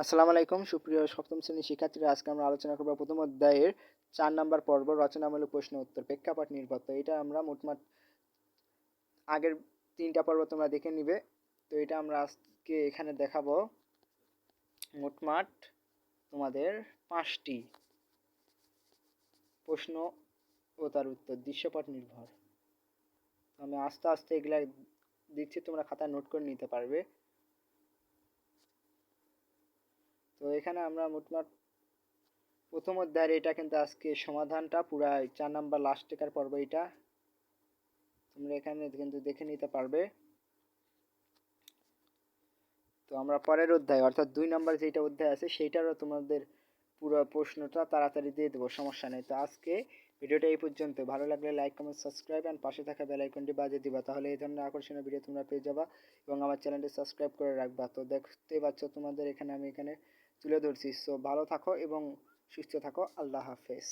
আসসালামু আলাইকুম সুপ্রিয় সপ্তম শ্রেণীর শিক্ষার্থীরা, আজকে আমরা আলোচনা করব প্রথম অধ্যায়ের 4 নম্বর পর্ব রচনামূলক প্রশ্ন উত্তর প্রেক্ষাপট নির্ভর। তো এটা আমরা মোটমাট আগের 3টা পর্ব তোমরা দেখে নিবে। তো এটা আমরা আজকে এখানে দেখাবো মোটমাট তোমাদের 5টি প্রশ্ন ও তার উত্তর দৃশ্যপট নির্ভর। আমি আস্তে আস্তে এগুলা দিচ্ছি, তোমরা খাতায় নোট করে নিতে পারবে। তো এখানে আমরা মোটমাট প্রথম অধ্যায়ের এটা কিন্তু আজকে সমাধানটা পুরা 4 নাম্বার লাস্ট টেকার পর্ব। এটা তোমরা এখানে কিন্তু দেখে নিতে পারবে। তো আমরা পরের অধ্যায় অর্থাৎ 2 নাম্বার যেটা অধ্যায় আছে সেইটারও তোমাদের পুরো প্রশ্নটা তাড়াতাড়ি দিয়ে দেবো, সমস্যা নেই। তো আজকে ভিডিওটা এই পর্যন্ত। ভালো লাগলে লাইক কমেন্ট সাবস্ক্রাইব এন্ড পাশে থাকা বেল আইকনটি বাজিয়ে দিবা, তাহলে এই ধরনের আকর্ষণীয় ভিডিও তোমরা পেয়ে যাবা এবং আমার চ্যানেলটি সাবস্ক্রাইব করে রাখবা। তো দেখতেই পাচ্ছ তোমাদের এখানে আমি তুলে ধরছি। সো ভালো থাকো এবং সুস্থ থাকো। আল্লাহ হাফেজ।